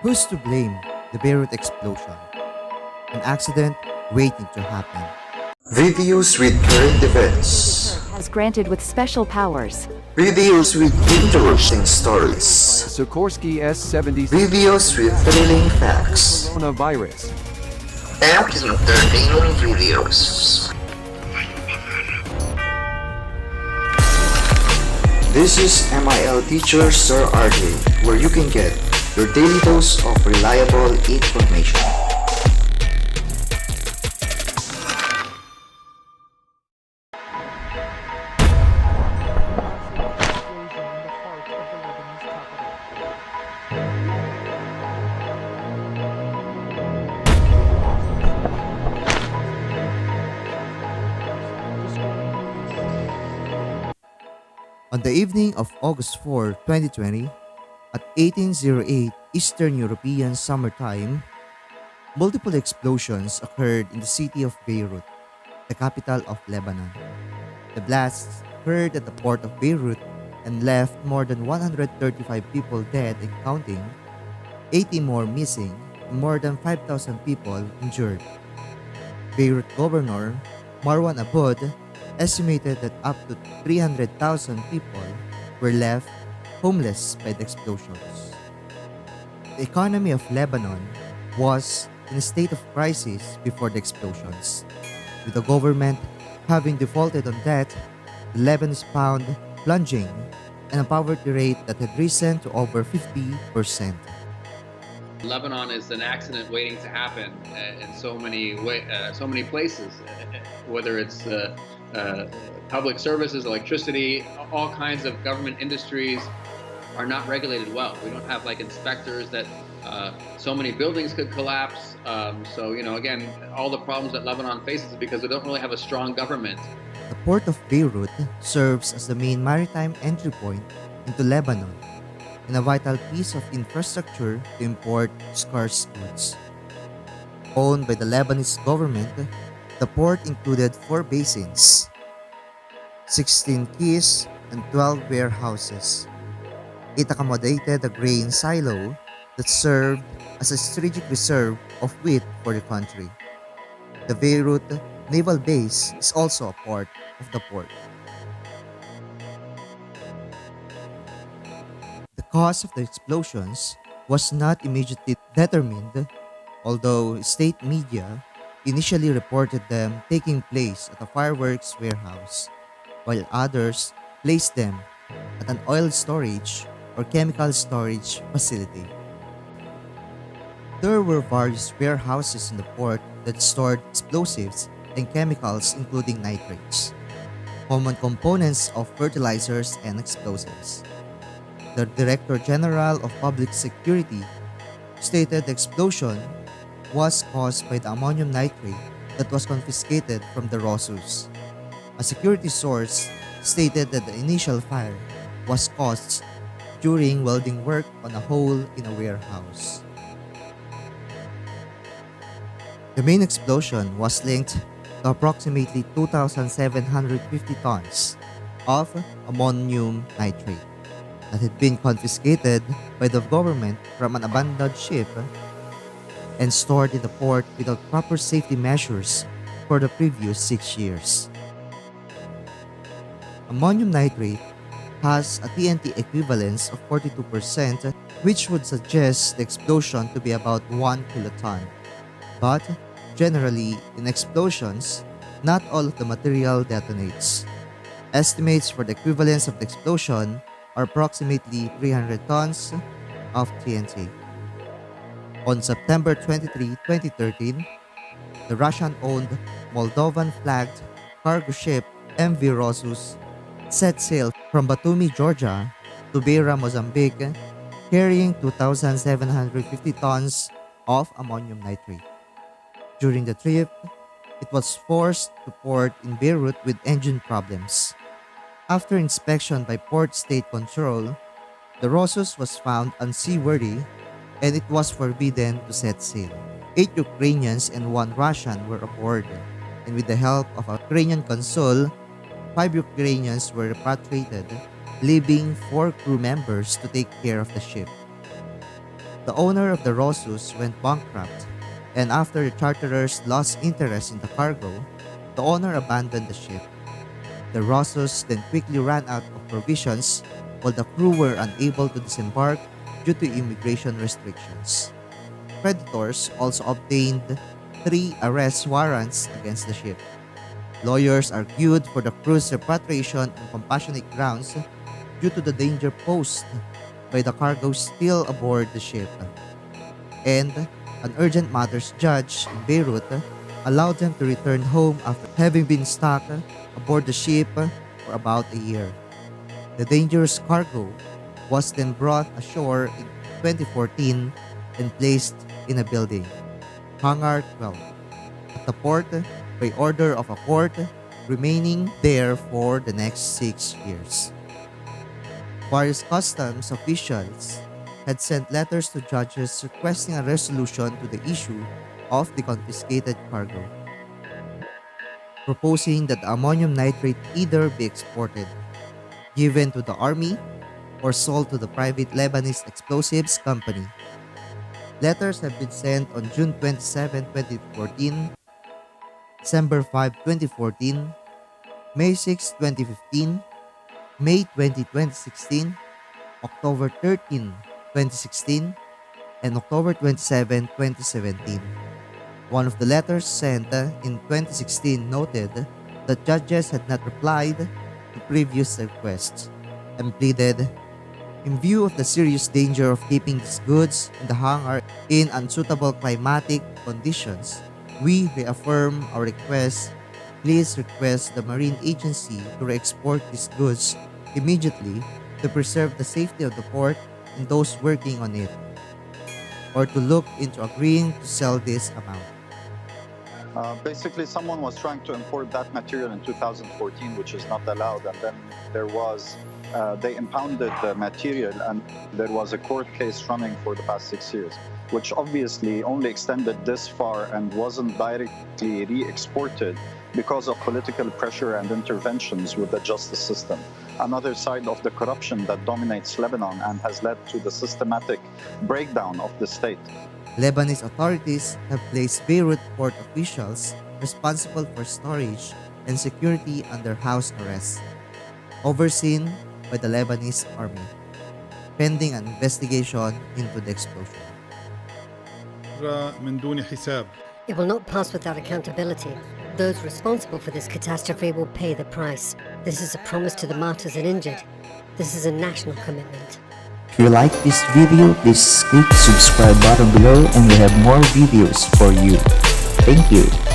Who's to blame? The Beirut explosion. An accident waiting to happen. Videos with current events. Has granted with special powers. Videos with interesting stories. Sikorsky S-70 Videos with thrilling facts. coronavirus. And entertaining videos. This is MIL Teacher Sir RJ, where you can get your daily dose of reliable information. On the evening of August 4, 2020, at 1808 Eastern European Summer Time, multiple explosions occurred in the city of Beirut, the capital of Lebanon. The blasts occurred at the port of Beirut and left more than 135 people dead and counting, 80 more missing, and more than 5,000 people injured. Beirut Governor Marwan Aboud estimated that up to 300,000 people were left homeless by the explosions. The economy of Lebanon was in a state of crisis before the explosions, with the government having defaulted on debt, the Lebanese pound plunging, and a poverty rate that had risen to over 50%. Lebanon is an accident waiting to happen in so many places, whether it's public services, electricity, all kinds of government industries are not regulated well. We don't have inspectors that so many buildings could collapse. Again, all the problems that Lebanon faces is because we don't really have a strong government. The port of Beirut serves as the main maritime entry point into Lebanon and a vital piece of infrastructure to import scarce goods. Owned by the Lebanese government, the port included 4 basins, 16 quays, and 12 warehouses. It accommodated a grain silo that served as a strategic reserve of wheat for the country. The Beirut Naval Base is also a part of the port. The cause of the explosions was not immediately determined, although state media initially reported them taking place at a fireworks warehouse, while others placed them at an oil storage or chemical storage facility. There were various warehouses in the port that stored explosives and chemicals including nitrates, common components of fertilizers and explosives. The Director General of Public Security stated the explosion was caused by the ammonium nitrate that was confiscated from the Rossus. A security source stated that the initial fire was caused during welding work on a hole in a warehouse. The main explosion was linked to approximately 2,750 tons of ammonium nitrate that had been confiscated by the government from an abandoned ship and stored in the port without proper safety measures for the previous 6 years. Ammonium nitrate has a TNT equivalence of 42%, which would suggest the explosion to be about 1 kiloton. But generally, in explosions, not all of the material detonates. Estimates for the equivalence of the explosion are approximately 300 tons of TNT. On September 23, 2013, the Russian-owned Moldovan-flagged cargo ship MV Rossus set sail from Batumi, Georgia to Beira, Mozambique, carrying 2,750 tons of ammonium nitrate. During the trip, it was forced to port in Beirut with engine problems. After inspection by Port State Control, the Rossus was found unseaworthy and it was forbidden to set sail. 8 Ukrainians and 1 Russian were aboard, and with the help of a Ukrainian consul, 5 Ukrainians were repatriated, leaving 4 crew members to take care of the ship. The owner of the Rosus went bankrupt, and after the charterers lost interest in the cargo, the owner abandoned the ship. The Rosus then quickly ran out of provisions while the crew were unable to disembark due to immigration restrictions. Creditors also obtained 3 arrest warrants against the ship. Lawyers argued for the crew's repatriation on compassionate grounds due to the danger posed by the cargo still aboard the ship. And an urgent matters judge in Beirut allowed them to return home after having been stuck aboard the ship for about a year. The dangerous cargo was then brought ashore in 2014 and placed in a building, Hangar 12, at the port by order of a court, remaining there for the next 6 years. Various customs officials had sent letters to judges requesting a resolution to the issue of the confiscated cargo, proposing that the ammonium nitrate either be exported, given to the army, or sold to the private Lebanese explosives company. Letters have been sent on June 27, 2014, December 5, 2014, May 6, 2015, May 20, 2016, October 13, 2016, and October 27, 2017. One of the letters sent in 2016 noted that judges had not replied to previous requests and pleaded, in view of the serious danger of keeping these goods in the hangar in unsuitable climatic conditions, we reaffirm our request. Please request the Marine Agency to re-export these goods immediately to preserve the safety of the port and those working on it, or to look into agreeing to sell this amount. Basically, someone was trying to import that material in 2014, which is not allowed, and then they impounded the material, and there was a court case running for the past 6 years, which obviously only extended this far and wasn't directly re-exported because of political pressure and interventions with the justice system. Another side of the corruption that dominates Lebanon and has led to the systematic breakdown of the state. Lebanese authorities have placed Beirut port officials responsible for storage and security under house arrest, overseen by the Lebanese army, pending an investigation into the explosion. من دون حساب. It will not pass without accountability. Those responsible for this catastrophe will pay the price. This is a promise to the martyrs and injured. This is a national commitment. If you like this video, please click subscribe button below and we have more videos for you. Thank you.